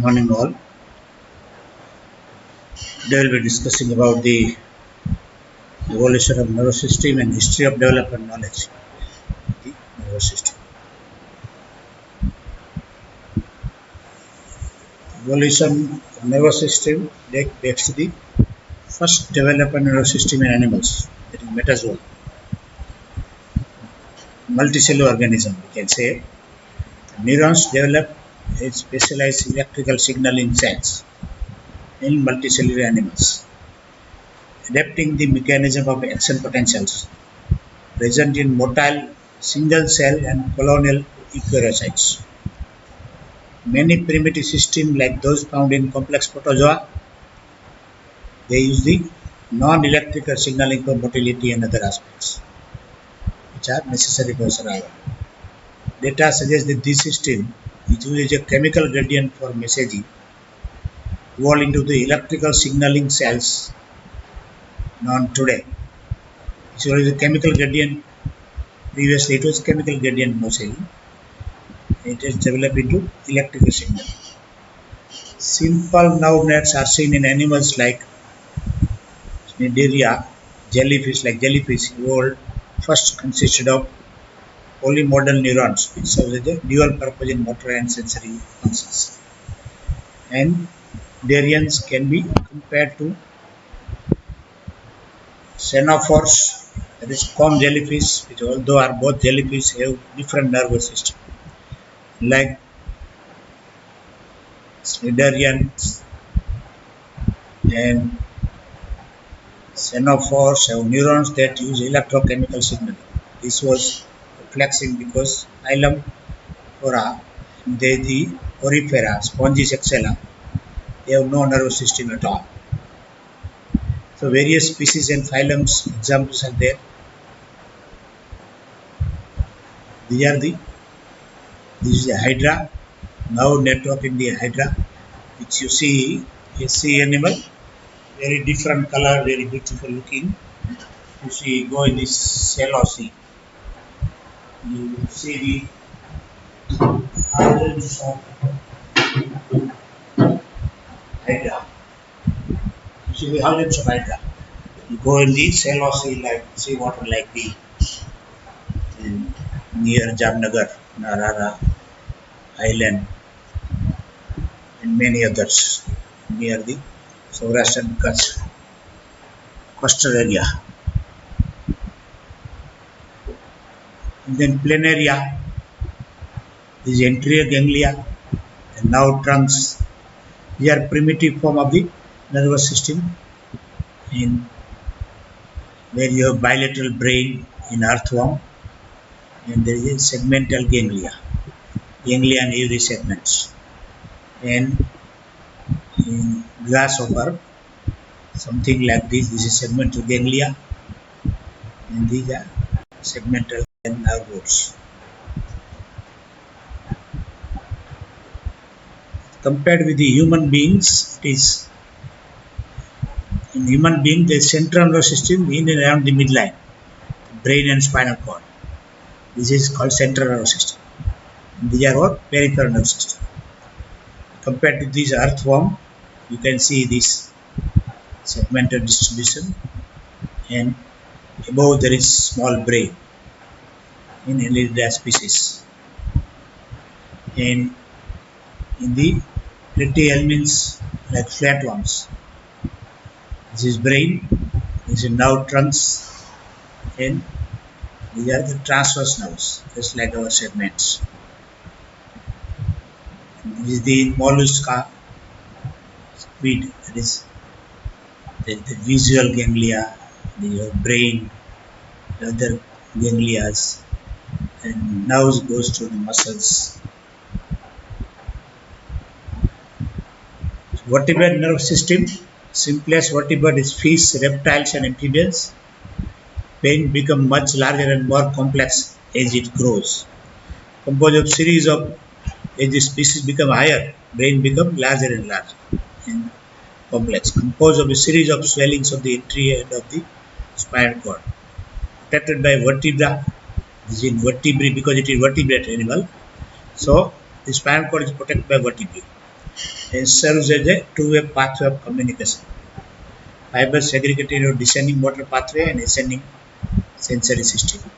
Morning all. Today we'll be discussing about the evolution of nervous system and history of development knowledge of the nervous system. Evolution of nervous system dates to the first development nervous system in animals, that is metazoa, multicellular organism. We can say neurons develop a specialized electrical signaling cells in multicellular animals, adapting the mechanism of action potentials present in motile single cell and colonial eukaryotes. Many primitive systems like those found in complex protozoa, they use the non-electrical signaling for motility and other aspects which are necessary for survival. Data suggests that this system, which uses a chemical gradient for messaging, evolved into the electrical signaling cells known today. So it is a chemical gradient. Previously it was chemical gradient messaging. It is developed into electrical signal. Simple nerve nets are seen in animals like Cnidaria, jellyfish like jellyfish evolved first consisted of polymodal neurons which serve as a dual purpose in motor and sensory functions. And Darians can be compared to cenophores, that is comb jellyfish, which although are both jellyfish have different nervous system. Like Cnidarians and cenophores have neurons that use electrochemical signaling. This was reflexing because phylum Flora, the Porifera, Sponges exhala, they have no nervous system at all. So various species and phylums examples are there. This is the Hydra, nerve network in the Hydra, which you see a sea animal, very different color, very beautiful looking. You see, go in this shallow sea. You see the islands of Hydra. You see the islands of Hydra. You go in the shallow sea, like sea water, like the near Jamnagar, Narara Island, and many others near the Saurashtra Kutch coastal area. And then planaria is anterior ganglia and nerve trunks. They are primitive form of the nervous system in where you have bilateral brain in earthworm, and there is a segmental ganglia and every segments. And in grasshopper, something like this is segmental ganglia, and these are segmental and nerve roots. Compared with the human beings, it is in human being the central nervous system in and around the midline, brain and spinal cord. This is called central nervous system. And these are all peripheral nervous system. Compared to this earthworm, you can see this segmental distribution, and above there is small brain in Annelida species. And in the platyhelminths like flatworms, this is brain, this is nerve trunks, and these are the transverse nerves, just like our segments. This is the mollusca squid, that is the visual ganglia, the brain, the other ganglias, and nerves goes to the muscles. Vertebrate nerve system, simplest vertebrate is fish, reptiles and amphibians. Brain become much larger and more complex as it grows. Composed of series of, as the species become higher, brain become larger and larger and complex. Composed of a series of swellings of the entry end of the spinal cord. Protected by vertebra. This is in vertebrae because it is vertebrate animal. So the spinal cord is protected by vertebrae. It serves as a two-way pathway of communication. Fibers segregated into descending motor pathway and ascending sensory system.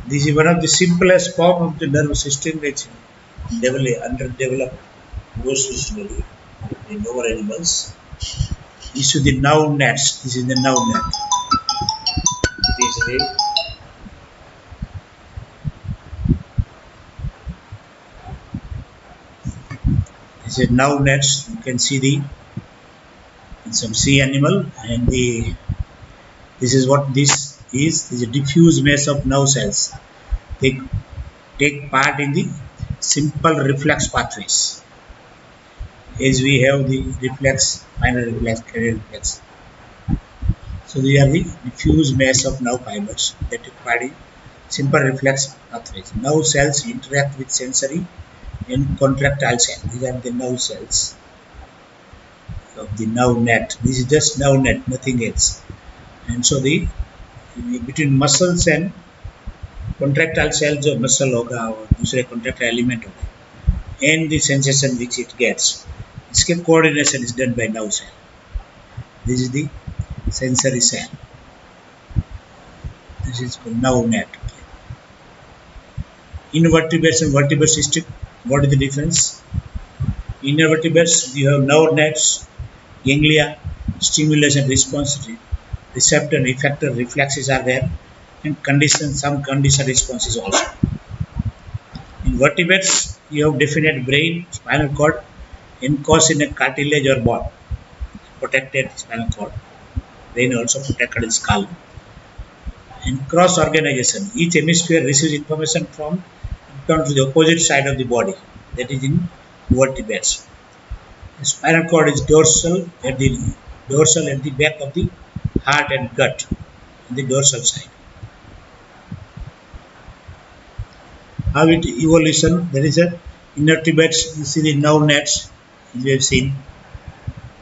This is one of the simplest form of the nervous system which underdeveloped most usually in lower animals. This is the nerve nets. This is the nerve net. This is nerve nets. You can see the in some sea animal and the this is what this is. This is a diffuse mass of nerve cells. They take part in the simple reflex pathways. As we have the reflex, final reflex, cardiac reflex. So they are the diffuse mass of nerve fibers that take part in simple reflex pathways. Nerve cells interact with sensory and contractile cells. These are the nerve cells of the nerve net. This is just nerve net, nothing else. And so the between muscles and contractile cells जो muscle होगा और दूसरे contractile element होगा and the sensation which it gets इसके coordination is done by nerve cell. This is the sensory cell. This is called nerve net. Invertebrates and vertebrate system, what is the difference? In invertebrates you have nerve nets, ganglia, stimulation response, receptor, effector, reflexes are there and some condition responses also. In vertebrates you have definite brain, spinal cord, encased in a cartilage or bone, protected spinal cord, brain also protected in skull. And cross organization, each hemisphere receives information from to the opposite side of the body, that is in vertebrates. The spinal cord is dorsal at the back of the heart and gut on the dorsal side. How it evolution, there is a invertebrates, you see the nerve nets we have seen.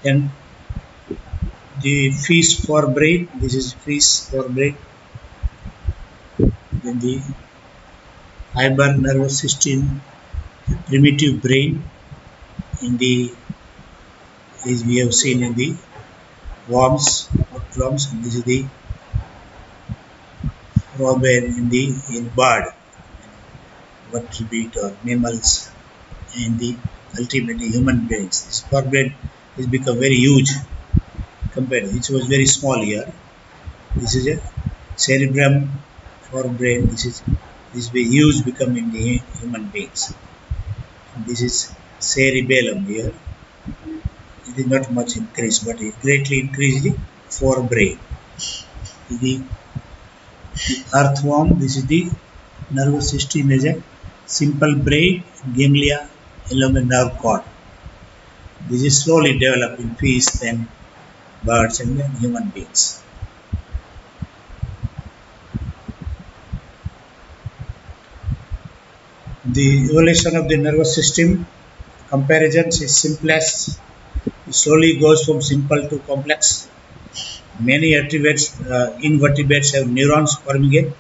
Then the fish forebrain, this is fish forebrain. Then the fiber nervous system, the primitive brain in the as we have seen in the worms, worms. This is the forebrain in bird, vertebrate or mammals, and the ultimately human brains. This forebrain has become very huge compared. It was very small here. This is a cerebrum forebrain. This is very huge become in the human beings. And this is cerebellum here. It is not much increased, but it greatly increased the forebrain. The earthworm, this is the nervous system as a simple brain, ganglia along a nerve cord. This is slowly developed in fish, then birds, and then human beings. The evolution of the nervous system comparisons is simplest. It slowly goes from simple to complex. Many invertebrates have neurons forming a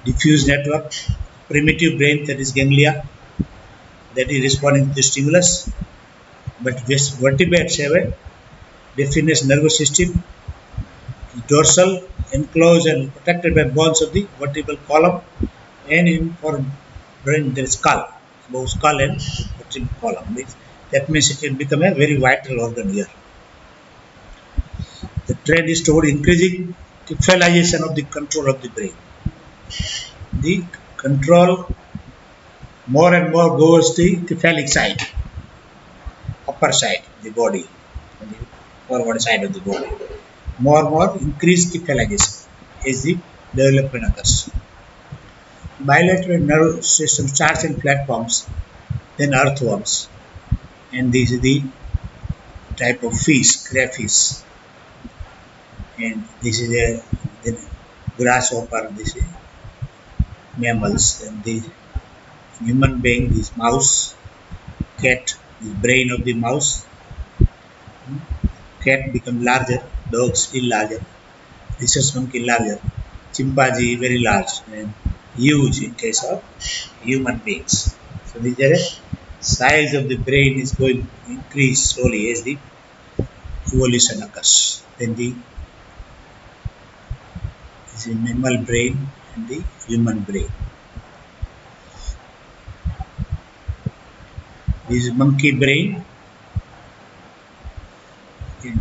diffuse network, primitive brain, that is ganglia, that is responding to stimulus. But vertebrates have a definite nervous system, dorsal, enclosed and protected by bones of the vertebral column, and in brain there is skull, both skull and vertebral column. That means it can become a very vital organ here. The trend is toward increasing cephalization of the control of the brain. The control more and more goes the cephalic side, upper side of the body, on the forward side of the body. More and more increased cephalization as the development occurs. Bilateral nerve system starts in platforms, then earthworms, and this is the type of fish, crayfish, and this is the grasshopper, this is mammals, and the human being, this mouse, cat, the brain of the mouse. Cat become larger, dog still larger, rhesus monkey larger, chimpanzee very large and huge in case of human beings. So these are size of the brain is going to increase slowly as the evolution occurs. Then the is the mammal brain and the human brain. This monkey brain, you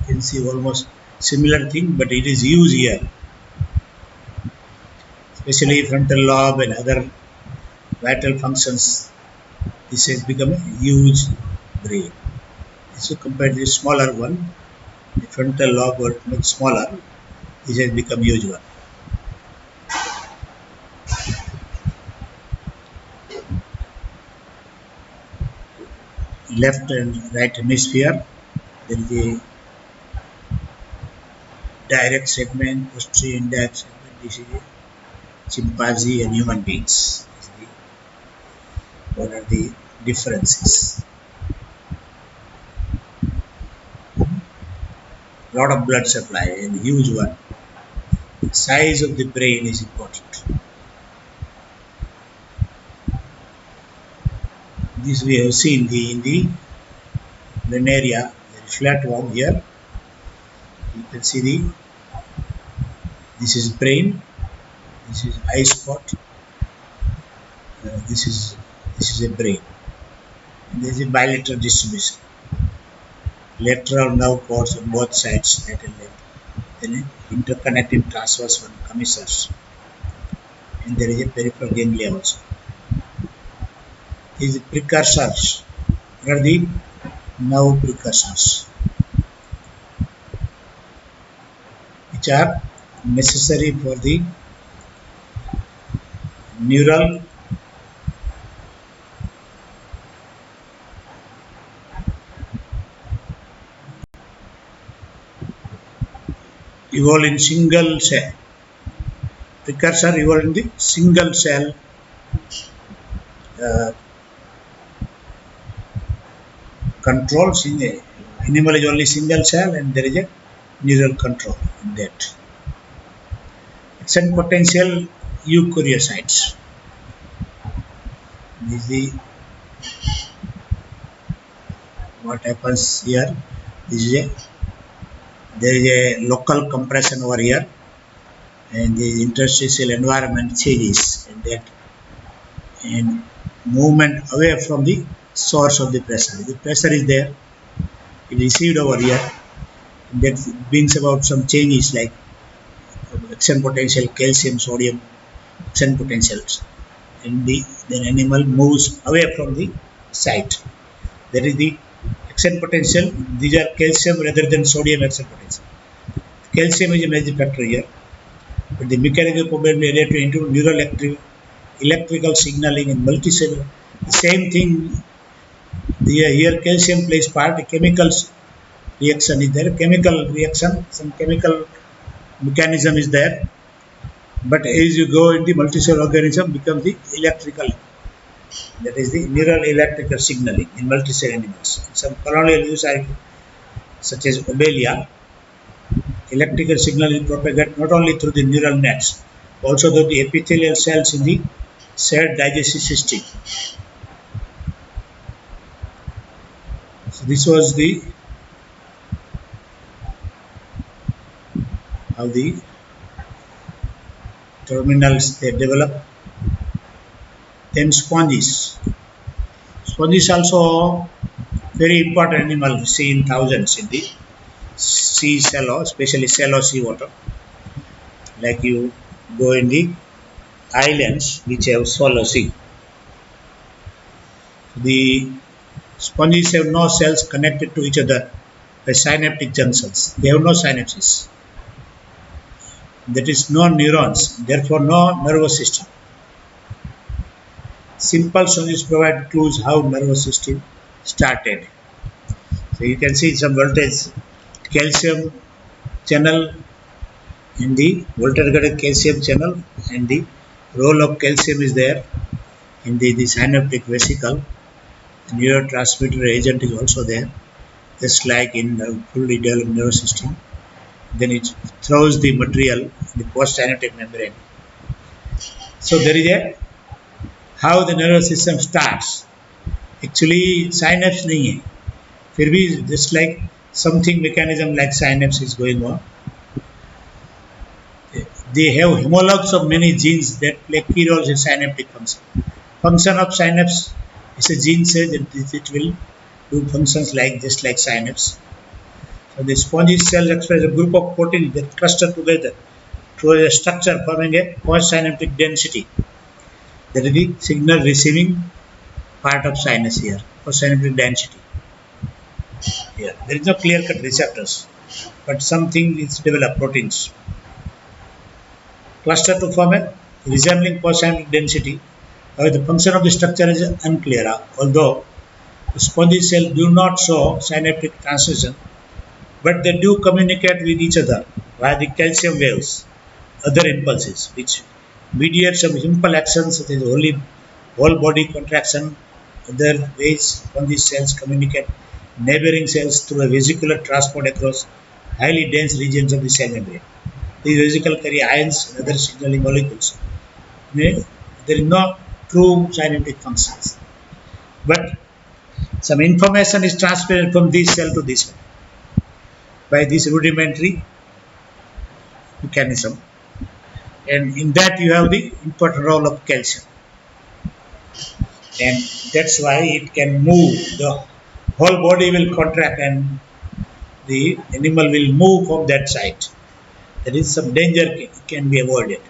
can see almost similar thing, but it is huge here, especially frontal lobe and other vital functions. This has become a huge brain. So compared to the smaller one, the frontal lobe was much smaller. This has become huge one. Left and right hemisphere, there is a direct segment, posterior indirect segment. This is a chimpanzee and human beings. What are the differences? Lot of blood supply and huge one. The size of the brain is important. This we have seen in the planaria, the flat one here. You can see this is brain, this is eye spot, this is a brain. And there is a bilateral distribution. Lateral nerve cords on both sides, right and left. Then interconnecting transverse one commissures. And there is a peripheral ganglia also. These precursors. What are the nerve precursors, which are necessary for the neural evolve in single cell. Precursor evolve in the single cell controls. In the animal is only single cell and there is a neural control in that. Extent potential eukaryocytes. This is the what happens here. This is there is a local compression over here and the interstitial environment changes and that and movement away from the source of the pressure. The pressure is there, it is received over here, and that brings about some changes like action potential, calcium, sodium, action potentials, and then animal moves away from the site. That is the action potential. These are calcium rather than sodium action potential. Calcium is a major factor here, but the mechanical problem related into neural electrical signaling and multicellular. The same thing here calcium plays part. The chemical reaction is there. Chemical reaction, some chemical mechanism is there. But as you go in the multicellular organism, becomes the electrical. That is the neural electrical signaling in multicellular animals. Some colonial use such as Obelia, electrical signal is propagated not only through the neural nets, also through the epithelial cells in the shared digestive system. So this was the how the terminals they develop. Then sponges. Sponges also very important animal seen thousands in the sea shallow, especially shallow sea water. Like you go in the islands which have shallow sea. The sponges have no cells connected to each other by synaptic junctions. They have no synapses. That is no neurons, therefore no nervous system. Simple sponges provide clues how nervous system started. So you can see some voltage calcium channel in the voltage calcium channel, and the role of calcium is there in the synaptic vesicle. The neurotransmitter agent is also there, just like in the fully developed nervous system. Then it throws the material in the postsynaptic membrane. So there is a how the nervous system starts. Actually, synapse नहीं है. फिर भी just like something mechanism like synapse is going on. They have homologs of many genes that play key roles in synaptic function. Function of synapse is a gene says that it will do functions like just like synapse. So the spongy cells express a group of proteins that cluster together through a structure forming a postsynaptic density. That is the signal receiving part of sinus here, postsynaptic density. Here, there is no clear-cut receptors, but something is developed proteins. Cluster to form a resembling postsynaptic density. However, the function of the structure is unclear, although the spongy cells do not show synaptic transition, but they do communicate with each other via the calcium waves, other impulses, which mediate some impulse actions such as whole body contraction. Other ways spongy cells communicate neighboring cells through a vesicular transport across highly dense regions of the cell membrane. These vesicles carry ions and other signaling molecules. There is no true synaptic functions, but some information is transferred from this cell to this one by this rudimentary mechanism, and in that you have the important role of calcium, and that's why it can move. The whole body will contract and the animal will move from that side. There is some danger can be avoided.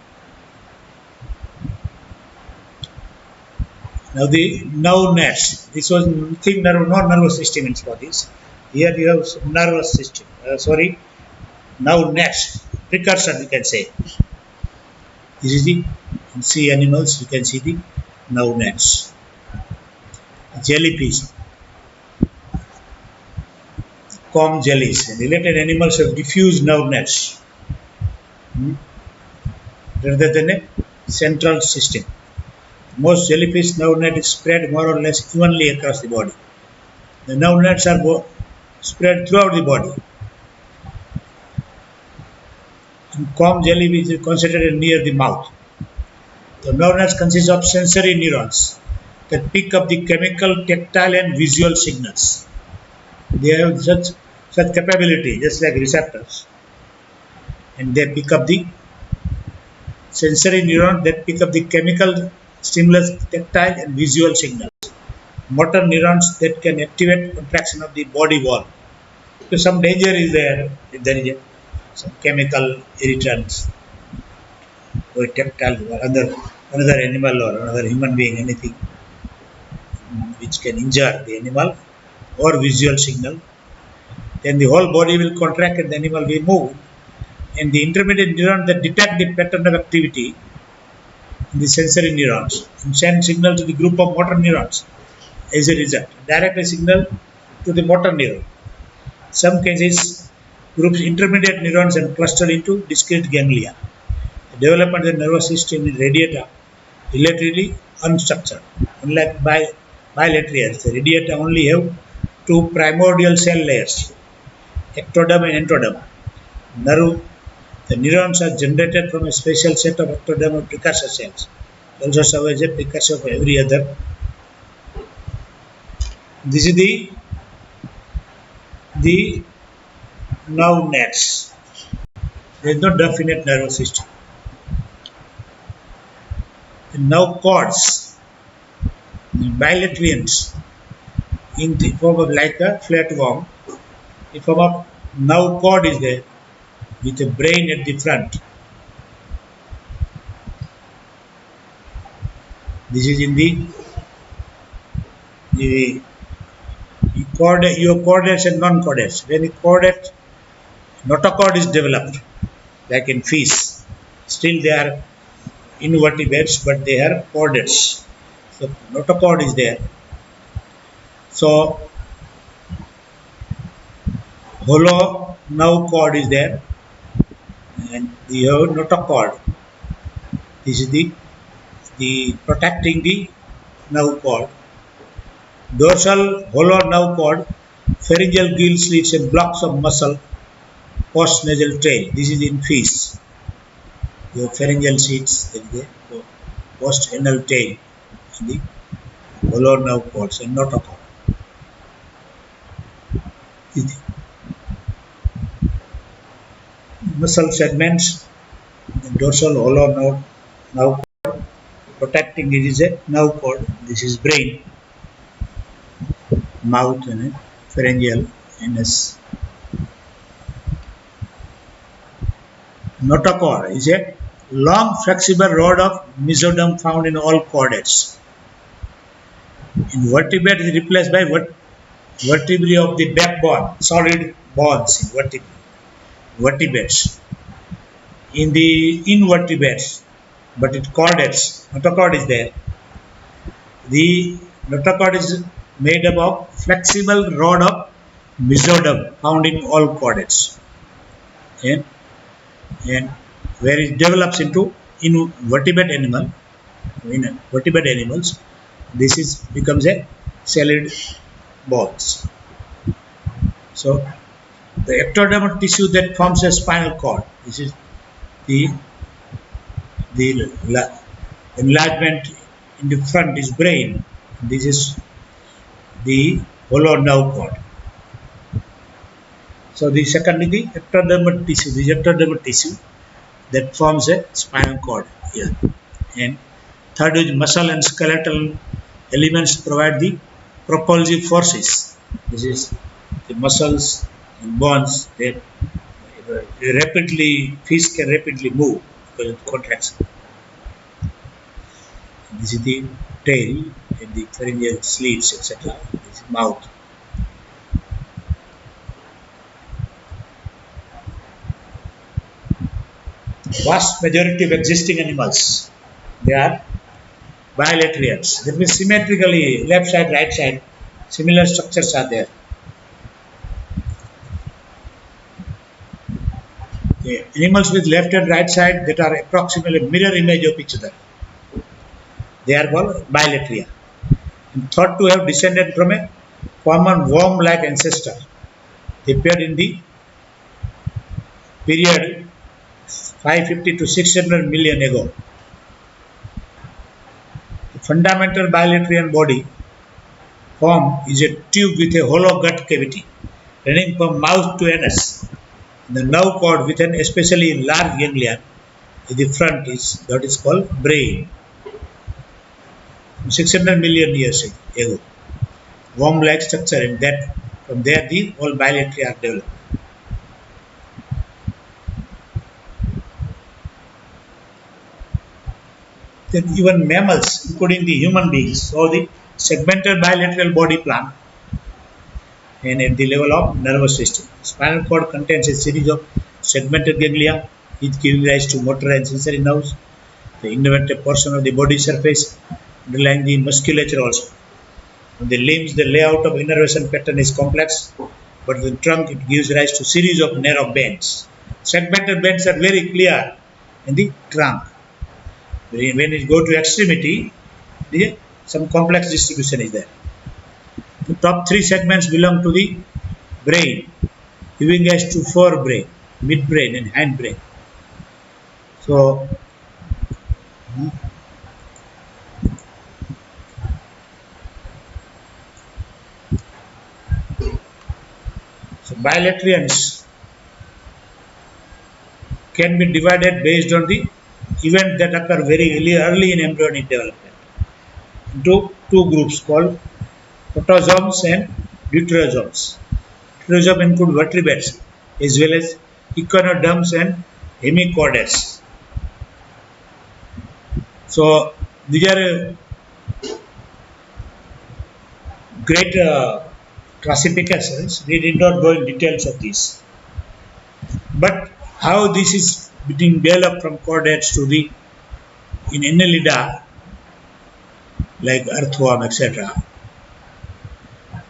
Now the nerve nets. This was nothing nerve, not nervous system for this. Here you have some nervous system. Nerve nets, precursor you can say. This is the in sea animals. You can see the nerve nets. Jellyfish, comb jellies. Related animals have diffuse nerve nets rather than a central system. Most jellyfish nerve net is spread more or less evenly across the body. The nerve nets are spread throughout the body. And comb jellyfish is concentrated near the mouth. The nerve nets consist of sensory neurons that pick up the chemical, tactile, and visual signals. They have such capability, just like receptors, and they pick up the sensory neurons that pick up the chemical stimulus, tactile, and visual signals. Motor neurons that can activate contraction of the body wall. So some danger is there if there is some chemical irritants or tactile or another animal or another human being, anything which can injure the animal or visual signal, then the whole body will contract and the animal will move. And the intermediate neurons that detect the pattern of activity in the sensory neurons and send signal to the group of motor neurons as a result. Directly signal to the motor neuron. Some cases groups intermediate neurons and cluster into discrete ganglia. The development of the nervous system in radiata relatively unstructured. Unlike bilaterals, the radiata only have two primordial cell layers, ectoderm and endoderm. The neurons are generated from a special set of ectodermal precursor cells. Also serve as a precursor for every other. This is the nerve nets. There is no definite nervous system. The nerve cords, bilaterals, in the form of like a flatworm, the form of nerve cord is there with a brain at the front. This is in the your chordates and non-chordates. When the chordate notochord is developed, like in fish, still they are invertebrates, but they are chordates. So notochord is there. So hollow nerve cord is there, and you have notochord. This is the protecting the nerve cord. Dorsal hollow nerve cord, pharyngeal gill slits and blocks of muscle, postnasal tail. This is in fish. Your pharyngeal slits, there is a post-anal tail. hollow nerve cords and notochord. Muscle segments, dorsal hollow nerve protecting it is a nerve cord. This is brain, mouth, and pharyngeal anus. Notochord is a long flexible rod of mesoderm found in all chordates. In vertebrate, it is replaced by vertebrae of the backbone, solid bones in vertebrates. In the invertebrates, but it chordates, notochord is there. The notochord is made up of flexible rod of mesoderm found in all chordates. And, and where it develops into invertebrate animal, in vertebrate animals, this is becomes a solid balls. So the ectodermal tissue that forms a spinal cord. This is the the enlargement in the front is brain. This is the hollow nerve cord. So the second is the ectodermal tissue. This ectodermal tissue that forms a spinal cord here. And third is muscle and skeletal elements provide the propulsive forces. This is the muscles and bones that fish can rapidly move because of contraction. This is the tail and the pharyngeal slits, etc. This is mouth. Vast majority of existing animals, they are bilaterians. That means symmetrically, left side, right side, similar structures are there. The animals with left and right side that are approximately mirror image of each other, they are called bilateria. And thought to have descended from a common worm-like ancestor. They appeared in the period 550 to 600 million ago. The fundamental bilaterian body form is a tube with a hollow gut cavity running from mouth to anus. The nerve cord with an especially large ganglion in the front is called brain. 600 million years ago, worm-like structure, and that from there the whole bilateria are developed. Then even mammals, including the human beings, saw the segmented bilateral body plan and at the level of nervous system. Spinal cord contains a series of segmented ganglia, each giving rise to motor and sensory nerves. The innervated portion of the body surface underlying the musculature also. On the limbs, the layout of innervation pattern is complex, but the trunk it gives rise to series of narrow bands. Segmented bands are very clear in the trunk. When it go to extremity, some complex distribution is there. The top three segments belong to the brain, giving rise to forebrain, midbrain, and hindbrain. So, bilaterians can be divided based on the event that occur very early in embryonic development into two groups called protozoans and deuterozoans. Deuterozoans include vertebrates as well as echinoderms and hemichordates. So these are great classifications. We did not go in details of this. But how this is being developed from chordates to the in Annelida, like earthworm, etc.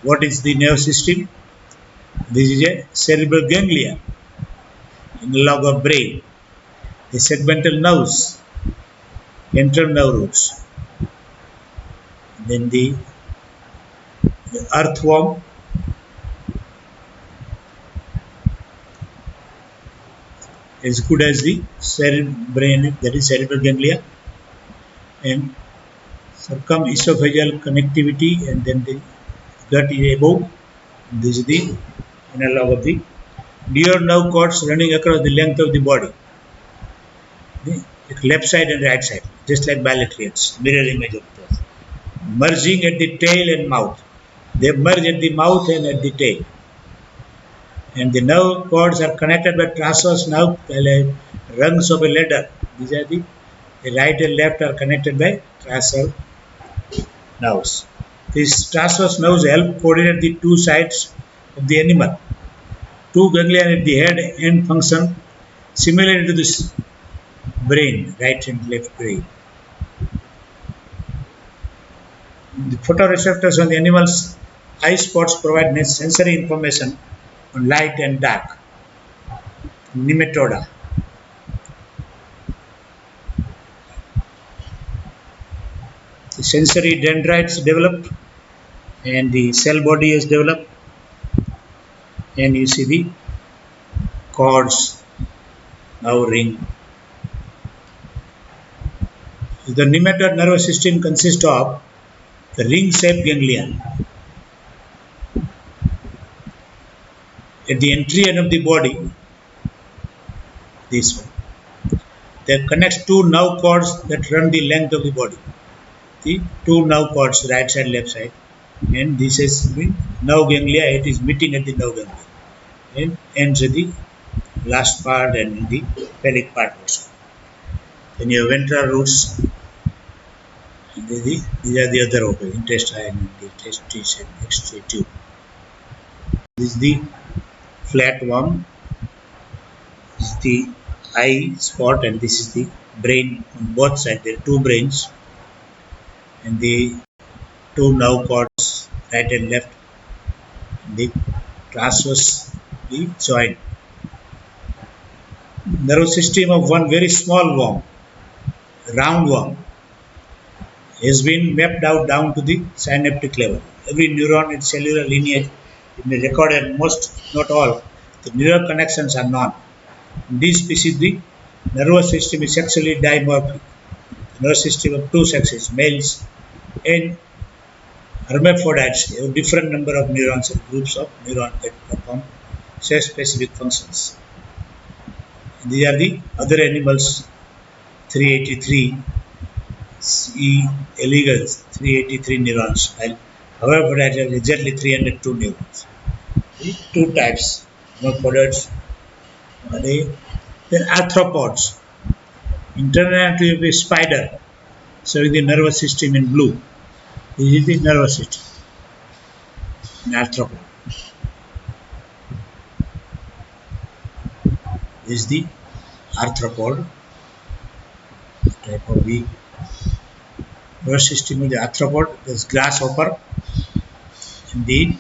What is the nerve system? This is a cerebral ganglia, analog of brain, the segmental nerves, ventral nerve roots. Then the earthworm, as good as the brain, that is cerebral ganglia, and circumesophageal connectivity, and then the gut is above. This is the analog of the neural nerve cords running across the length of the body, the left side and right side, just like ballet treads, mirror image of this. Merging at the tail and mouth. They merge at the mouth and at the tail. And the nerve cords are connected by transverse nerve rungs of a ladder. These are the right and left are connected by transverse nerves. These transverse nerves help coordinate the two sides of the animal. Two ganglia at the head end function similar to this brain, right and left brain. The photoreceptors on the animal's eye spots provide sensory information on light and dark. Nematoda. The sensory dendrites developed and the cell body is developed, and you see the cords now ring. The nematode nervous system consists of the ring-shaped ganglia at the entry end of the body. This one. That connects two nerve cords that run the length of the body. The two nerve cords, right side, left side, and this is the nerve ganglia. It is meeting at the nerve ganglia and ends at the last part and in the pelvic part also. Then your ventral roots. These are the other organs, intestine, the testes, and excretory tube. This is the flatworm. This is the eye spot, and this is the brain on both sides. There are two brains, and the two nerve cords, right and left, and the transversely joined. Nervous system of one very small worm, roundworm, has been mapped out down to the synaptic level. Every neuron in cellular lineage is recorded, most, not all, the neural connections are known. In this species, the nervous system is sexually dimorphic. The nervous system of two sexes, males and hermaphrodites, have different number of neurons and groups of neurons that perform sex-specific functions. And these are the other animals, 383. E. elegans, 383 neurons. However, that has exactly 302 neurons. Two types, hermaphrodites. Then arthropods. Internal to a spider, showing the nervous system in blue. This is the nervous system. An arthropod. This is the arthropod. Type of the nervous system of the arthropod. There is grasshopper. And the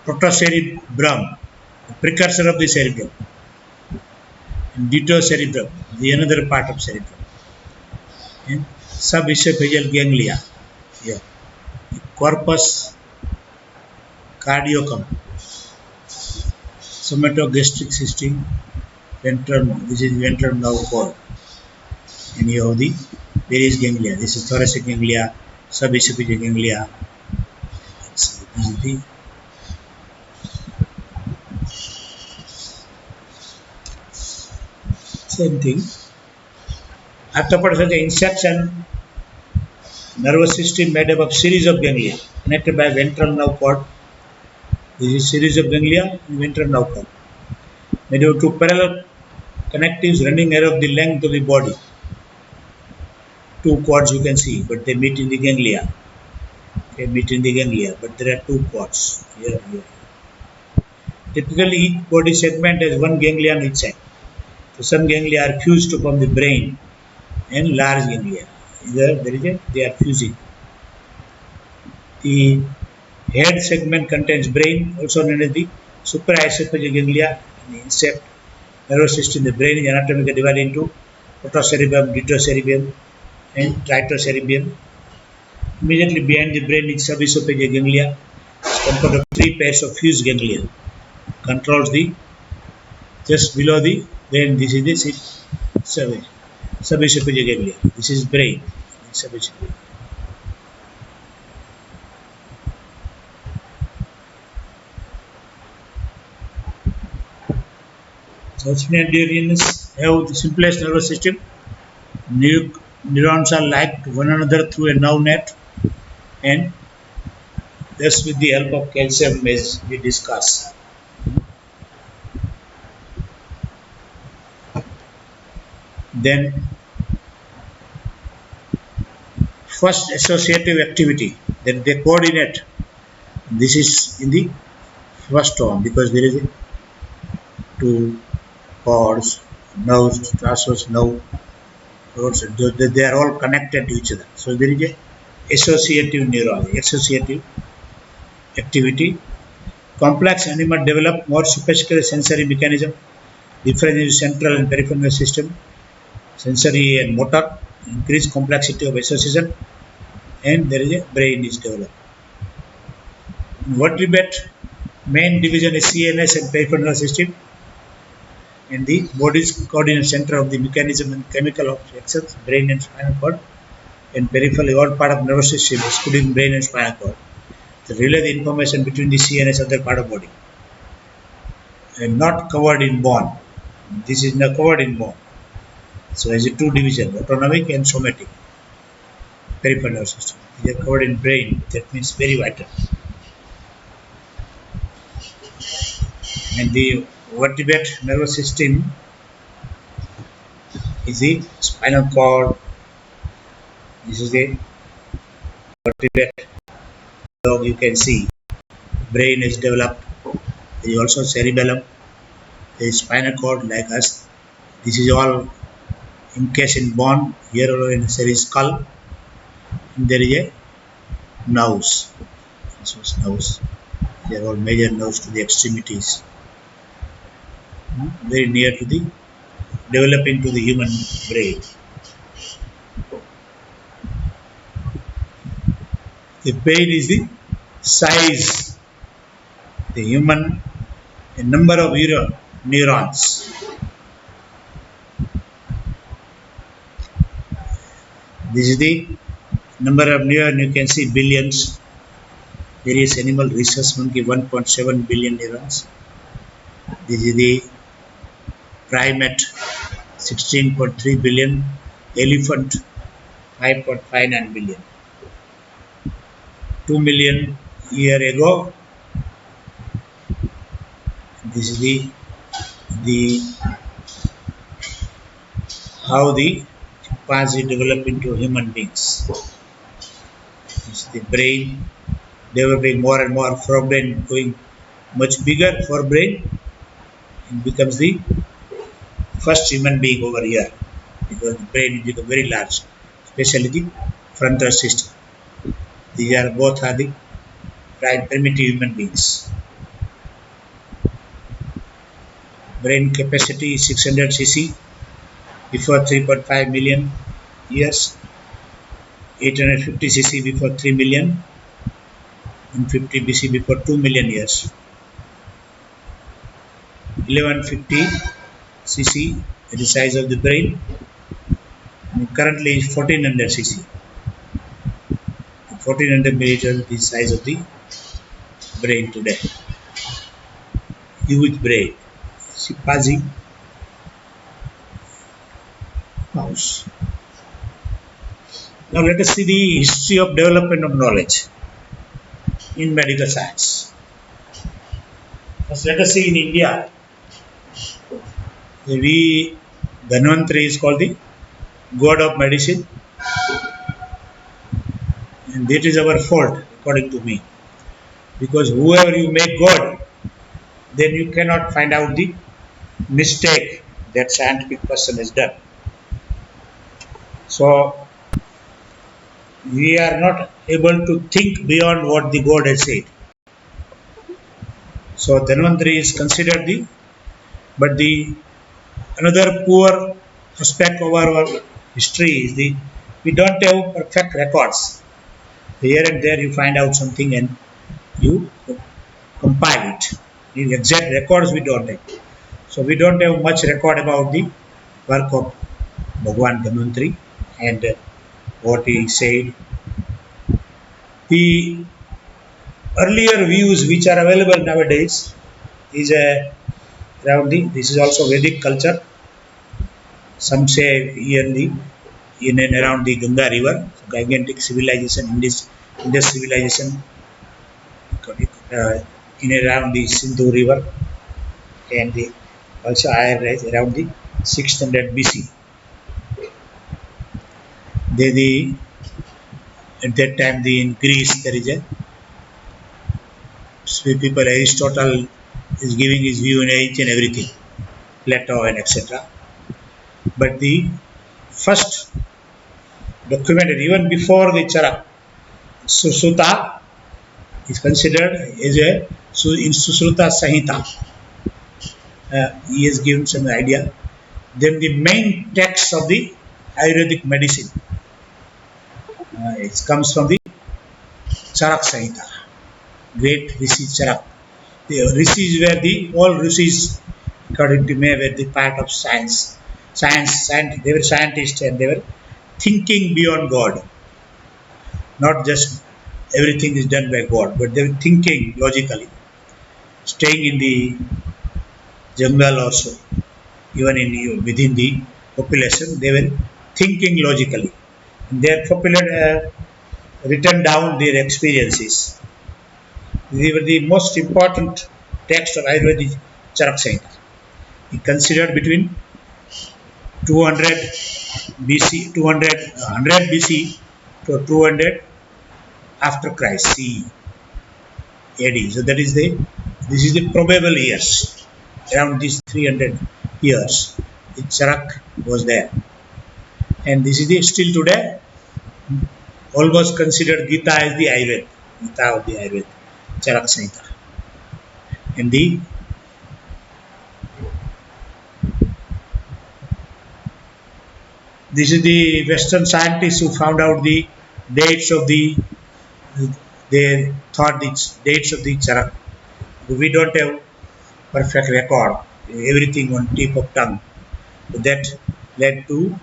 protocerebrum, the precursor of the cerebrum. And ditocerebrum, the another part of cerebrum. And subesophageal ganglia. Here. The corpus caardiocum. Somatogastric system. Ventral, this is ventral nerve cord. And you have the various ganglia. This is thoracic ganglia, subesophageal ganglia. This is the same thing. Arthropod has an insect and nervous system made up of series of ganglia connected by ventral nerve cord. This is series of ganglia and ventral nerve cord. Made up of two parallel connectives running around the length of the body. Two cords you can see, but they meet in the ganglia. They meet in the ganglia, but there are two cords here. Typically, each body segment has one ganglia on each side. So some ganglia are fused to form the brain and large ganglia. They are fusing. The head segment contains brain, also known as the supraesophageal ganglia, and the insect nervous system. The brain is anatomically divided into protocerebrum, ditocerebrum, and tritocerebrum. Immediately behind the brain is subesophageal ganglia, composed of three pairs of fused ganglia. Controls the just below the brain. This is the cervix. Subesophageal ganglia. This is brain. Subesophageal. South Indians have the simplest nervous system. Neurons are linked to one another through a nerve net, and thus with the help of calcium, as we discuss. Then, first associative activity that they coordinate. This is in the first one because there is two cords, nerves, transverse nerve, roads. They are all connected to each other. So there is a associative neurology, associative activity. Complex animal develop more sophisticated sensory mechanism, different in central and peripheral nervous system, sensory and motor, increased complexity of association, and there is a brain is developed. In vertebrate, main division is CNS and peripheral nervous system, and the body's coordinate center of the mechanism and chemical of actions, brain and spinal cord, and peripheral all part of nervous system, excluding brain and spinal cord, to relay the information between the CNS and other part of body, and not covered in bone. This is not covered in bone. So, as a two division, autonomic and somatic, peripheral nervous system. They are covered in brain. That means very vital. And the vertebrate nervous system is the spinal cord. This is the vertebrate dog. You can see brain is developed. There is also cerebellum. There is spinal cord like us. This is all encased in bone. Here there is skull. And there is a nerves. This was nerves. They are all major nerves to the extremities. Very near to the developing to the human brain. The brain is the size, the human, a number of neurons. This is the number of neurons. You can see billions. Various animal rhesus monkey 1.7 billion neurons. This is the primate 16.3 billion. Elephant 5.59 billion. 2 million year ago. This is the how the chimpanzee develop into human beings. This is the brain developing more and more forebrain going much bigger forebrain and becomes the first human being over here because the brain becomes very large, especially the frontal system. These are both are the primitive human beings. Brain capacity is 600 cc before 3.5 million years, 850 cc before 3 million, and 50 BC before 2 million years. 1150 cc is the size of the brain, and currently is 1400 cc. 1400 millimeters is the size of the brain today. Huge brain. Chimpanzee mouse. Now let us see the history of development of knowledge in medical science. First, let us see in India. Dhanvantari is called the god of medicine, and that is our fault, according to me. Because whoever you make God, then you cannot find out the mistake that scientific person has done. So we are not able to think beyond what the God has said. So Dhanvantari is considered but the another poor aspect of our history is we don't have perfect records. Here and there you find out something and you compile it. The exact records we don't have. So we don't have much record about the work of Bhagwan Dhanvantari, and what he said. The earlier views which are available nowadays is around this is also Vedic culture. Some say in and around the Ganga river, gigantic civilization, Indus civilization, uh, in and around the Sindhu river, and also Iron Age around the 600 BC. The at that time in Greece there is a people Aristotle is giving his view in each and everything, Plato and etc. But the first documented even before the Charak, Susuta is considered as a in Susruta Sahita. He has given some idea. Then the main text of the Ayurvedic medicine it comes from the Charak Sahita, great Rishi Charak. The rishis were the all rishis, according to me, were the part of science. They were scientists and they were thinking beyond God. Not just everything is done by God, but they were thinking logically, staying in the jungle also, even in within the population, they were thinking logically. And they written down their experiences. They were the most important text of Ayurvedic Charak Samhita. He considered between 200 BC, 200, 100 BC to 200 after Christ CE, AD. So that is this is the probable years. Around these 300 years, the Charak was there. And this is still today almost considered Gita as the Ayurveda, Gita of the Ayurveda, Charak Samhita. And this is the Western scientists who found out the dates of they thought the dates of the Charak. We don't have perfect record, everything on tip of tongue. That led to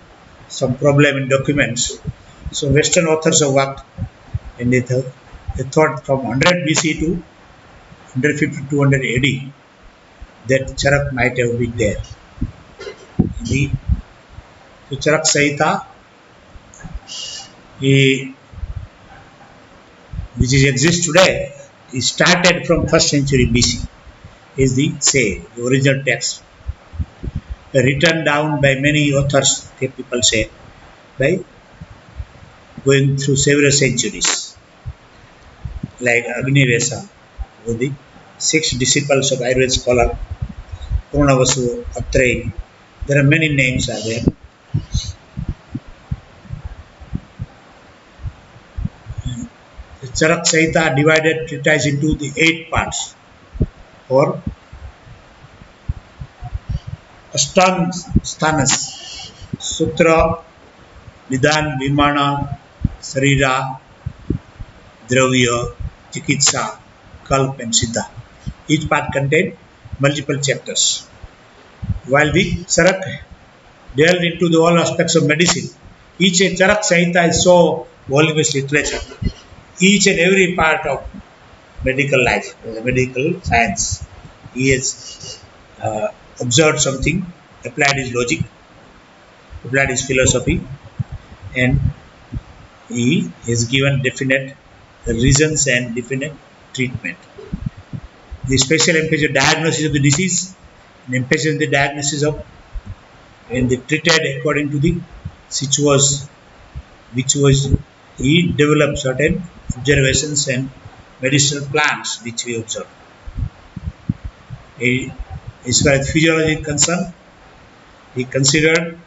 some problem in documents. So Western authors have worked and they thought from 100 BC to 150 to 200 AD that Charak might have been there. The Charak Sahita, which exists today, is started from 1st century BC, is the original text. Written down by many authors, people say, by going through several centuries, like Agnivesa, with the 6 disciples of Ayurveda scholar, Purnavasu, Atreya. There are many names are there. The Charak Sahita divided treatise into the 8 parts, or Ashtang Sthanas, Sutra, Nidhan, Vimana, Sarira, Dravya, Chikitsa, Kalp and Siddha. Each part contained multiple chapters. While the Charak delved into the all aspects of medicine, each Charak Sahita is so voluminous literature. Each and every part of medical life, medical science, he has observed something, applied his logic, applied his philosophy, and he has given definite reasons and definite treatment. The special emphasis of diagnosis of the disease and emphasis on the diagnosis of and they treated according to the which was he developed certain observations and medicinal plants which we observed. As far as physiology is concerned, he considered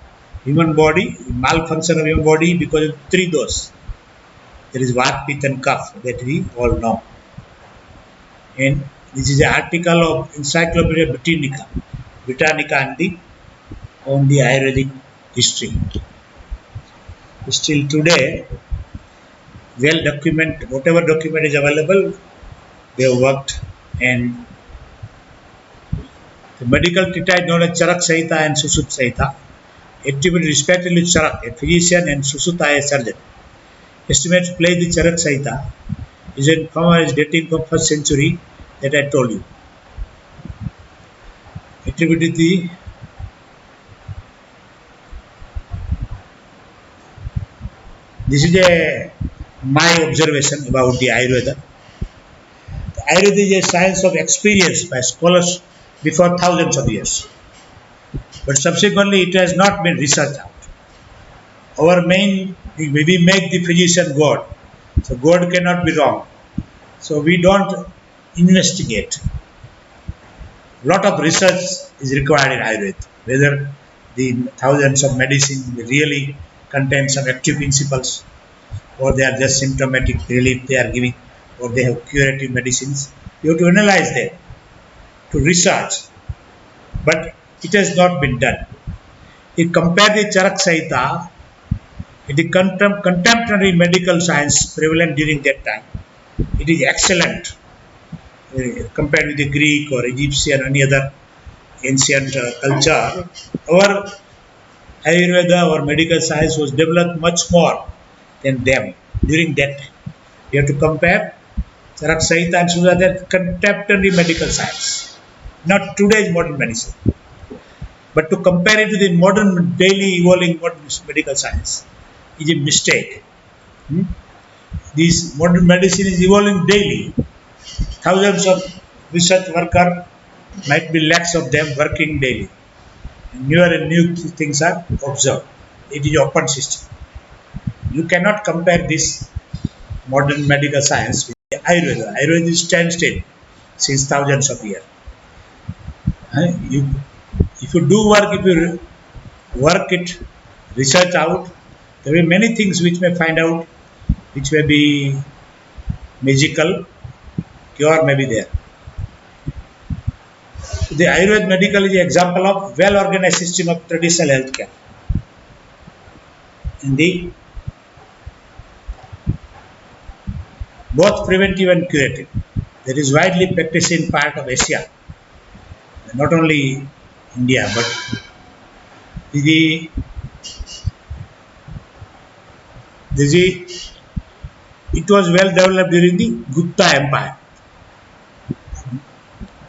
human body, malfunction of human body because of 3 doses. There is Vat, Pitta and Kapha that we all know. And this is an article of Encyclopedia Britannica on the Ayurvedic history. Still today, well documented, whatever document is available, they have worked. And the medical treatise known as Charak Sahita and Susut Sahita attributed respectively to Charak, a physician, and Susuta, a surgeon. Estimates place the Charak Sahita is in form is dating from 1st century that I told you. Attributed the this is a my observation about the Ayurveda. The Ayurveda is a science of experience by scholars before thousands of years, but subsequently it has not been researched out. Our main we make the physician God, so God cannot be wrong. So we don't investigate. Lot of research is required in Ayurveda, whether the thousands of medicine really contain some active principles or they are just symptomatic relief they are giving or they have curative medicines. You have to analyze them, to research, but it has not been done. If compare the Charak Sahita, it is contemporary medical science prevalent during that time. It is excellent compared with the Greek or Egyptian or any other ancient culture. Our Ayurveda or medical science was developed much more than them during that time. You have to compare Charak Sahita and Sudha, that contemporary medical science, not today's modern medicine. But to compare it to the modern, daily evolving modern medical science is a mistake. Hmm? This modern medicine is evolving daily. Thousands of research workers might be lakhs of them working daily. Newer and new things are observed. It is open system. You cannot compare this modern medical science with Ayurveda. Ayurveda is standstill since thousands of years. You, if you do work, if you work it, research out, there will be many things which may find out, which may be magical, cure may be there. The Ayurveda medical is an example of well-organized system of traditional healthcare. In the both preventive and curative. That is widely practiced in part of Asia, not only India, but the it was well developed during the Gupta Empire,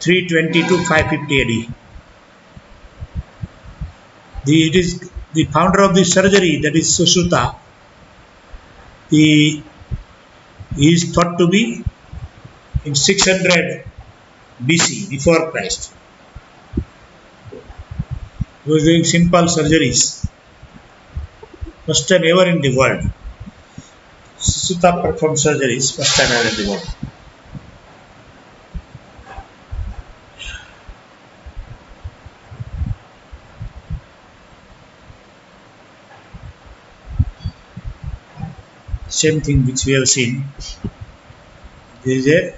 320 to 550 AD. It is the founder of the surgery, that is Sushruta. He is thought to be in 600 BC, before Christ. He was doing simple surgeries. First time ever in the world. Sushruta performed surgeries, first time ever in the world. Same thing which we have seen. There is a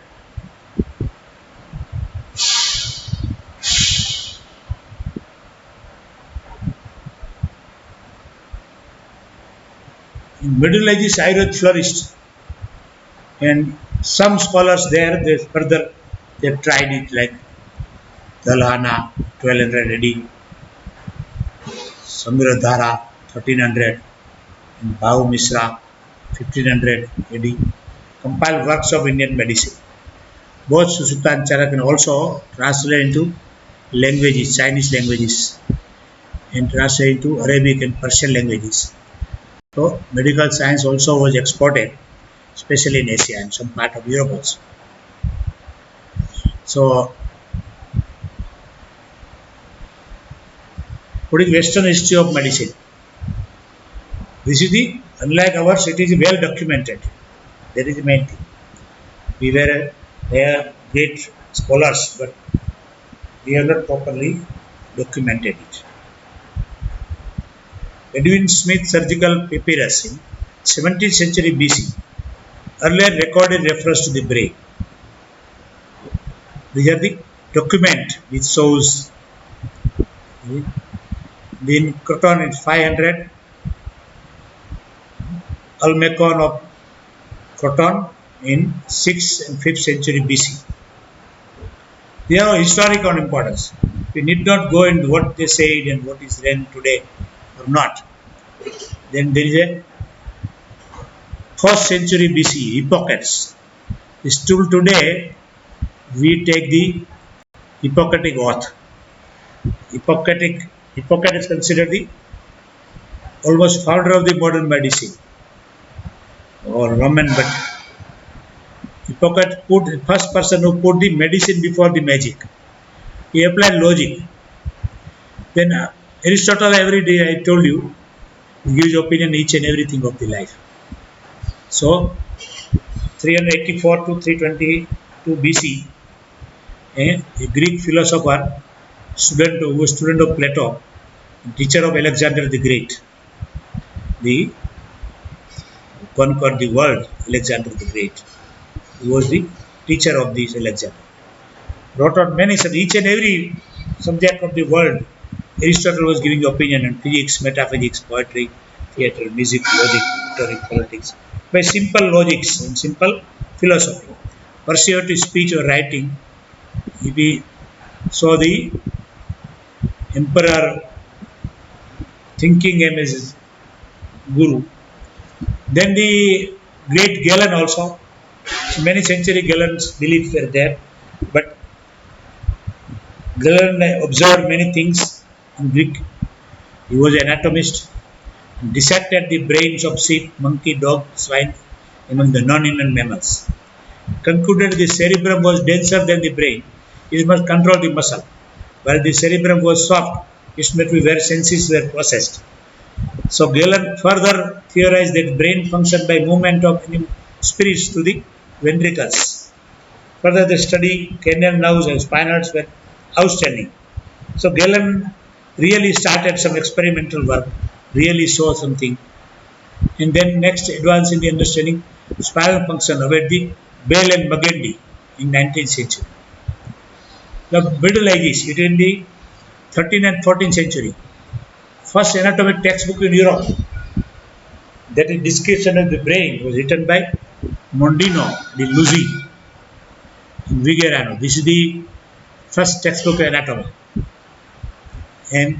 in Middle Ages Ayurveda flourished, and some scholars there they further they tried it, like Dalhana 1200 AD, Samiradhara 1300, and Bhav Misra 1500 AD compiled works of Indian medicine. Both Sushruta and Charak can also translate into languages, Chinese languages, and translate into Arabic and Persian languages. So medical science also was exported, especially in Asia and some part of Europe also. So what is Western history of medicine? This is the, unlike ours, it is well documented. That is the main thing. We were great scholars, but we have not properly documented it. Edwin Smith surgical papyrus in 17th century BC earlier recorded reference to the brain. These are the document which shows the Croton in 500, Almecon of Croton in 6th and 5th century BC. They have historical importance. We need not go into what they said and what is then today. or not. Then there is a 1st century BC, Hippocrates. Still today, we take the Hippocratic oath. Hippocrates is considered the almost founder of the modern medicine or Roman, but Hippocrates put first person who put the medicine before the magic. He applied logic. Then Aristotle every day I told you gives opinion each and everything of the life. So 384 to 322 BC, a Greek philosopher, who was student of Plato, teacher of Alexander the Great, the conquered the world, Alexander the Great. He was the teacher of this Alexander. Wrote out many, each and every subject of the world. Aristotle was giving opinion on physics, metaphysics, poetry, theatre, music, logic, rhetoric, politics, by simple logics and simple philosophy. Persuasive speech or writing, we saw the emperor thinking him as his guru. Then the great Galen also, many century Galen's beliefs were there, but Galen observed many things in Greek. He was an anatomist, dissected the brains of sheep, monkey, dog, swine among the non-human mammals. Concluded the cerebrum was denser than the brain. It must control the muscle. While the cerebrum was soft, it must be where senses were processed. So Galen further theorized that brain functioned by movement of spirits to the ventricles. Further, the study cranial nerves and spinals were outstanding. So Galen really started some experimental work, really saw something, and then next advance in the understanding spinal function about the Bell and Magendie in 19th century. The Middle Ages between the 13th and 14th century. First anatomic textbook in Europe, that is description of the brain, was written by Mondino di Luzzi in Vigorano. This is the first textbook of anatomy. And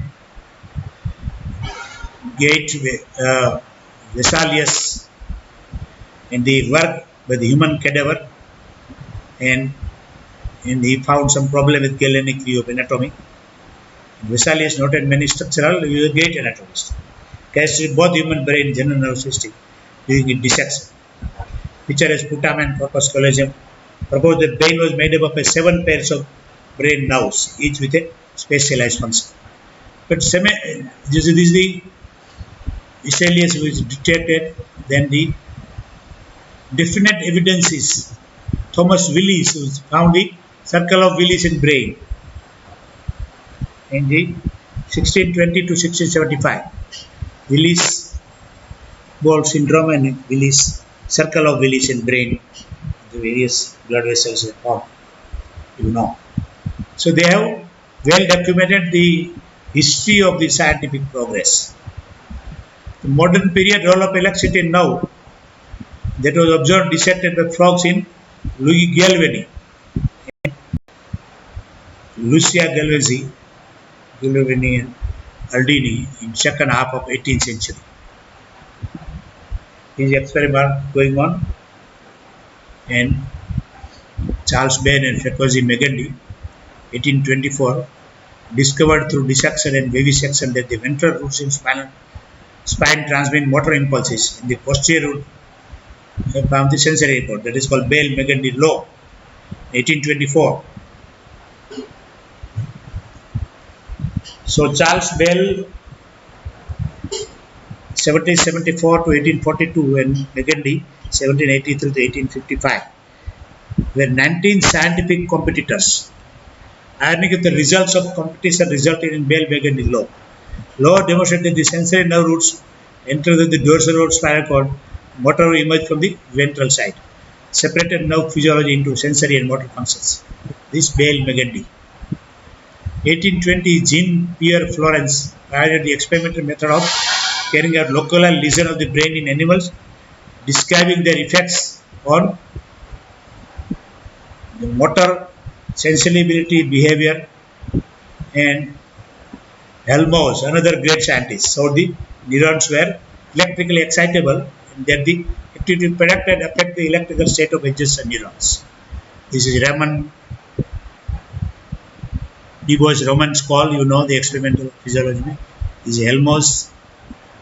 Vesalius in the work with the human cadaver, and he found some problem with Galenic view of anatomy. Vesalius noted many structural, he was a great anatomist. Casted both human brain and general nervous system during dissection. Picture as putamen corpus callosum. Proposed that brain was made up of 7 pairs of brain nerves, each with a specialized function. But this is the Vesalius was detected, then the definite evidence is Thomas Willis, who found the circle of Willis in brain in the 1620 to 1675. Willis ball syndrome and Willis circle of Willis in brain, the various blood vessels are formed, you know. So they have well documented the history of the scientific progress. The modern period role of electricity now that was observed dissected by frogs in Louis Galvani, Lucia Galvani and Aldini in second half of 18th century. His experiment going on, and Charles Bain and Fecozzi Magendie, 1824, discovered through dissection and vivisection that the ventral roots in spine transmit motor impulses in the posterior root from the sensory report. That is called Bell-Magendie law, 1824. So Charles Bell, 1774 to 1842, and Magendie, 1783 to 1855, were 19 scientific competitors. Ironically, the results of competition resulted in Bell-Magendie law. Law demonstrated the sensory nerve roots enter the dorsal root spinal cord, motor emerge from the ventral side, separated nerve physiology into sensory and motor functions. This Bell-Magendie. 1820, Jean-Pierre Florence pioneered the experimental method of carrying out local lesion of the brain in animals, describing their effects on the motor, sensibility, behavior, and Helmholtz, another great scientist, so the neurons were electrically excitable and that the activity predicted affect the electrical state of adjacent neurons. This is Raymond DuBois Roman's call, you know the experimental physiology. This is Helmholtz.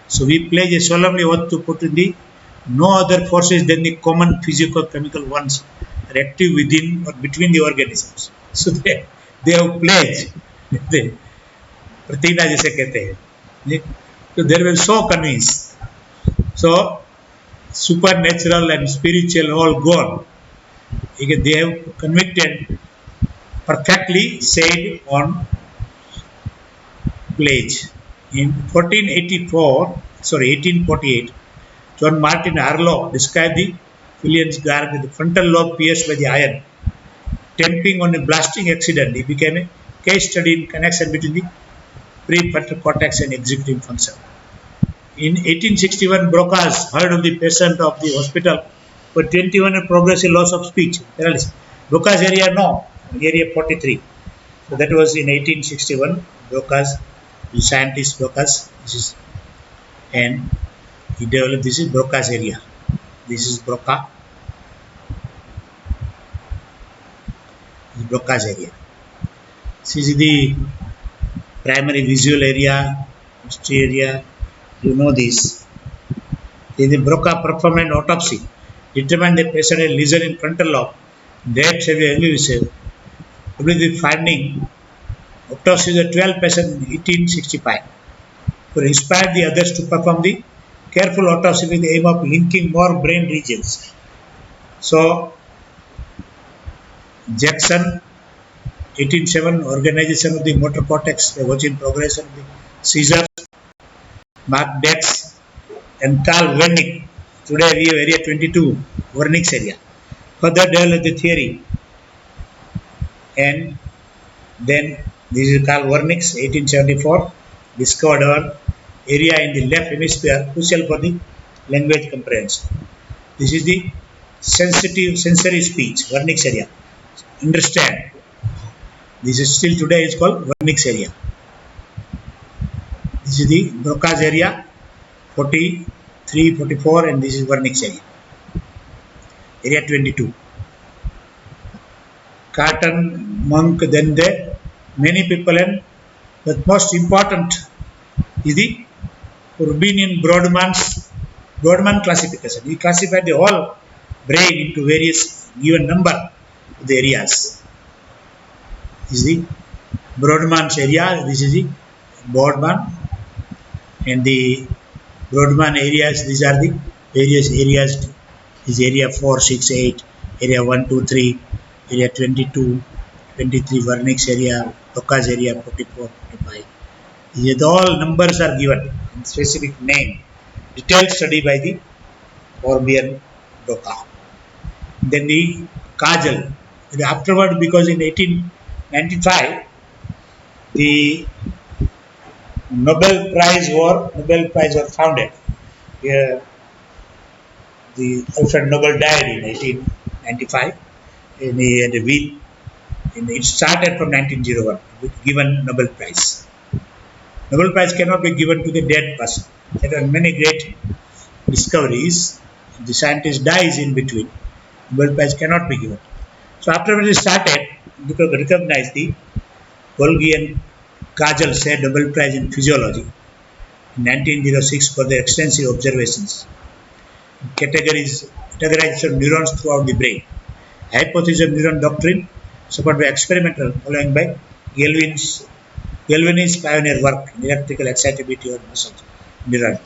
So we pledge a solemnly oath to put in the no other forces than the common physico-chemical ones are active within or between the organisms. So they have pledged. प्रतिज्ञा जिसे कहते हैं, तो they were so convinced. So supernatural and spiritual all gone. They have convicted, perfectly said on pledge. In 1848, John Martin Harlow described the Williams Garg with the frontal lobe pierced by the iron. Temping on a blasting accident, it became a case study in connection between the prefrontal cortex and executive function. In 1861, Broca's heard of the patient of the hospital with 21 progressive loss of speech, paralysis. Broca's area, no, area 43. So that was in 1861. Broca's, the scientist Broca's, this is, and he developed, this is Broca's area. This is Broca. This is Broca's area. This is the primary visual area, history area. You know this. The Broca performed an autopsy, determined the patient had lesion in frontal lobe, death severe elusive. The finding, autopsy of the 12 patients in 1865, were inspired the others to perform the careful autopsy with the aim of linking more brain regions. So, Jackson, 1807, organization of the motor cortex, the work in progress of the seizures, Mark Dex, and Carl Wernicke. Today we have area 22, Wernicke's area. Further developed the theory, and then this is Carl Wernicke's 1874, discovered our area in the left hemisphere crucial for the language comprehension. This is the sensitive sensory speech, Wernicke's area. Understand, this is still today is called Wernicke's area. This is the Broca's area, 43, 44, and this is Wernicke's area. Area 22. Carton, Monk, then there, many people, and the most important is the Rubinian Brodmann classification. He classified the whole brain into various given number of the areas. This is the Brodmann's area. This is the Brodmann, and the Brodmann areas. These are the various areas. This is area 4, 6, 8, area 1, 2, 3, area 22, 23, Wernicke's area, Broca's area 44, 45. These all numbers are given in specific name. Detailed study by the Orbian Broca. Then the Kajal. Afterward, because in 1895 the Nobel Prize were founded. The Alfred Nobel died in 1895, and he had a wheel. And it started from 1901 with given Nobel Prize. Nobel Prize cannot be given to the dead person. There are many great discoveries. The scientist dies in between. Nobel Prize cannot be given. So after we started, because we recognized the Golgi and Kajal said Nobel Prize in Physiology in 1906 for their extensive observations. Categorization of neurons throughout the brain. Hypothesis of neuron doctrine supported by experimental following by Galvin's pioneer work in electrical excitability of muscles neuron.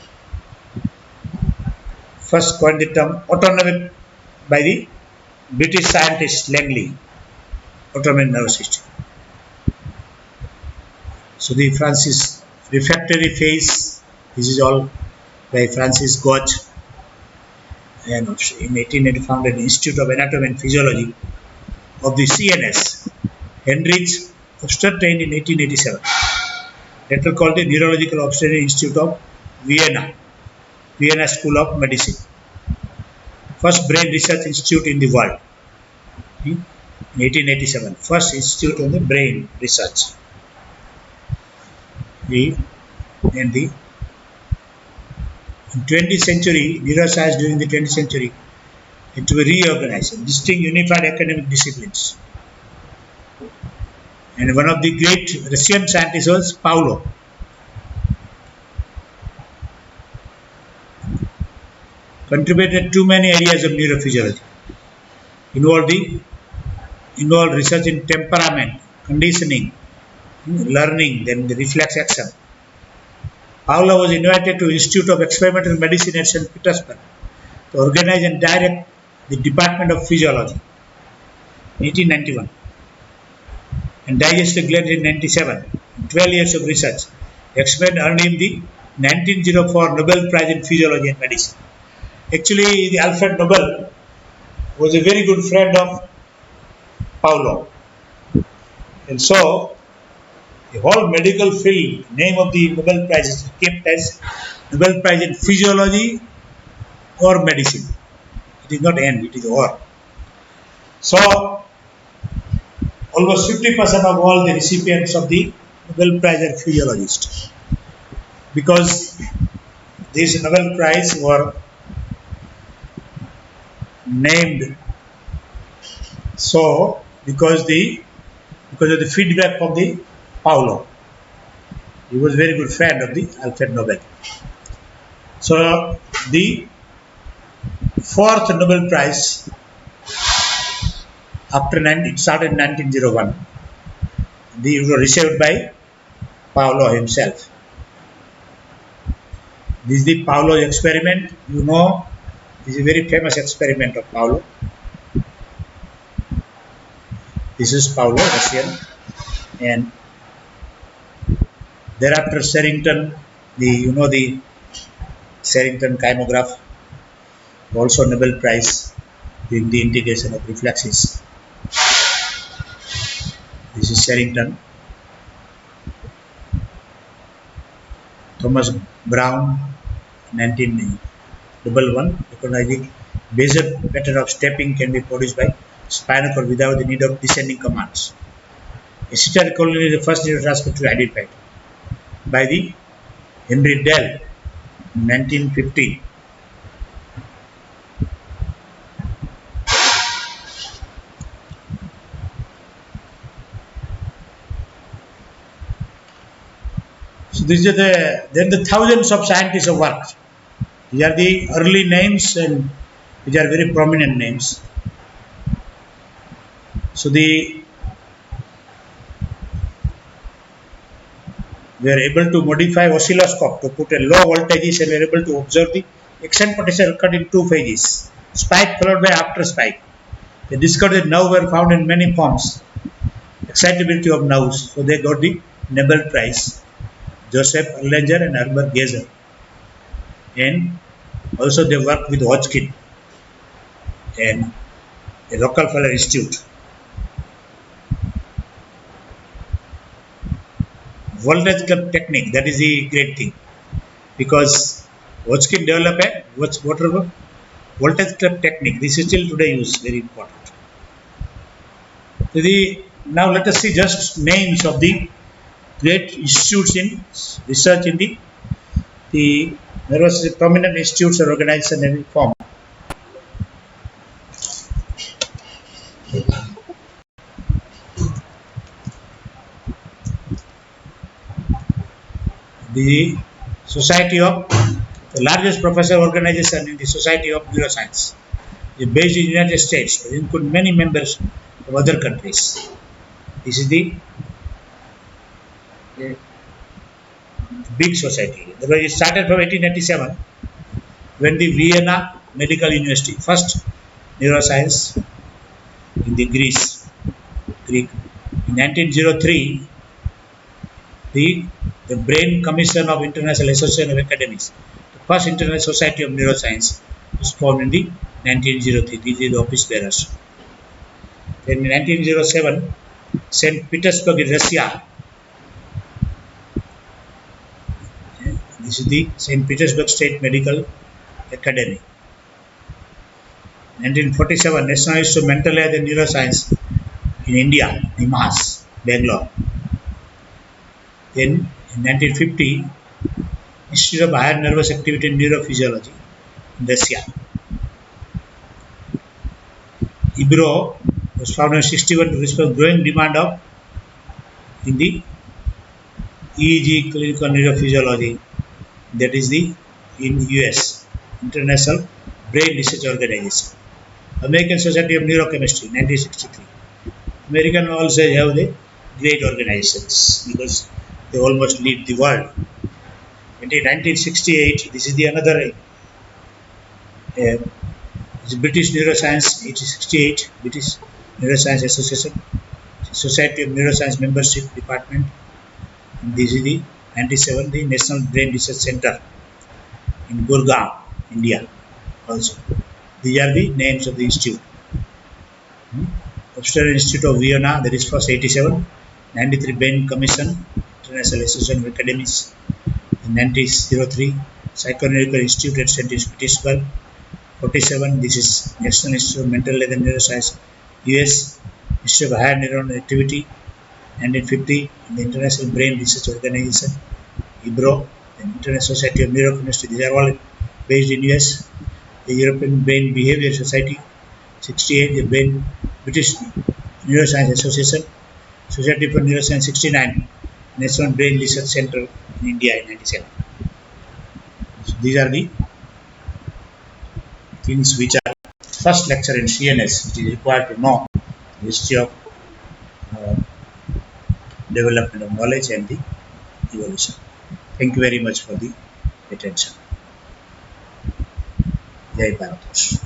First coined the term autonomic by the British scientist Langley, autonomic nervous system. So the Francis refractory phase, this is all by Francis Gotch, and in 1880 founded the Institute of Anatomy and Physiology of the CNS. Heinrich Obstein in 1887. Later called the Neurological Obstetric Institute of Vienna School of Medicine. First brain research institute in the world. In 1887, first institute on the brain research. the and the in 20th century, neuroscience during the 20th century, it to be reorganized, distinct unified academic disciplines. And one of the great Russian scientists was Pavlov. Contributed to many areas of neurophysiology. Involved research in temperament, conditioning, learning, then the reflex action. Pavlov was invited to Institute of Experimental Medicine at St. Petersburg to organize and direct the Department of Physiology in 1891 and digestive gland in 97. 12 years of research. Experiment earned him the 1904 Nobel Prize in Physiology and Medicine. Actually, the Alfred Nobel was a very good friend of Pavlov. And so, the whole medical field, name of the Nobel Prize is kept as Nobel Prize in Physiology or Medicine. It is not and, it is or. So, almost 50% of all the recipients of the Nobel Prize are physiologists. Because these Nobel Prize were named so because of the feedback from the Pavlov. He was a very good friend of the Alfred Nobel. So the fourth Nobel Prize it started in 1901. It was received by Pavlov himself. This is the Pavlov experiment. You know, this is a very famous experiment of Pavlov. This is Pavlov, Russian, and thereafter Sherrington, the Sherrington kymograph, also Nobel Prize in the integration of reflexes. This is Sherrington. Thomas Brown, 1911, recognizing basic pattern of stepping can be produced by spinal cord without the need of descending commands. Acetylcholine is the first neurotransmitter identified by the Henry Dell in 1915. So these are the thousands of scientists have worked. These are the early names and these are very prominent names. So we are able to modify oscilloscope to put a low voltages and we are able to observe the extent potential occurred in two phases, spike followed by after spike. They discovered that nerves were found in many forms, excitability of nerves. So they got the Nobel Prize, Joseph Erlanger and Herbert Gezer. And also they worked with Hodgkin and the Rockefeller Institute. Voltage club technique, that is the great thing, because Hodgkin developed a voltage club technique. This is still today used, very important. So now let us see just names of the great institutes in research in the nervous prominent institutes or organizations and form. The Society of the largest professional organization in the Society of Neuroscience is based in the United States. It includes many members of other countries. This is the big society. It started from 1887 when the Vienna Medical University, first neuroscience in the Greek. In 1903, the Brain Commission of International Association of Academics, the first International Society of Neuroscience, was formed in the 1903. This is the office bearers. Then in 1907, St. Petersburg in Russia. This is the St. Petersburg State Medical Academy. 1947, National Institute of Mental Health and Neuroscience in India, NIMHAS, Bangalore. Then In 1950, Institute of Higher Nervous Activity and Neurophysiology in Russia. IBRO was founded in 61 to respond to growing demand of in the EEG clinical neurophysiology, that is the in US International Brain Research Organization. American Society of Neurochemistry 1963. American also have the great organizations because they almost lead the world. In 1968, this is the another British Neuroscience 1868 British Neuroscience Association Society of Neuroscience Membership Department. This is the 97 the National Brain Research Center in Gurgaon, India. Also, these are the names of the institute. Upstairs Institute of Vienna, that is first 87, 93 Bain Commission, International Association of Academies, in 1903, Psychoanalytical Institute at St. Petersburg, 47, this is National Institute of Mental Health and Neuroscience, US, Institute of Higher Neuron Activity, 1950, the International Brain Research Organization, IBRO, the International Society of Neurochemistry, these are all based in US, the European Brain Behavior Society, 68, the British Neuroscience Association, Society for Neuroscience 69, National Brain Research Center in India in 97. So these are the things which are first lecture in CNS, which is required to know the history of uh, development of knowledge and the evolution. Thank you very much for the attention. Jai Bharat.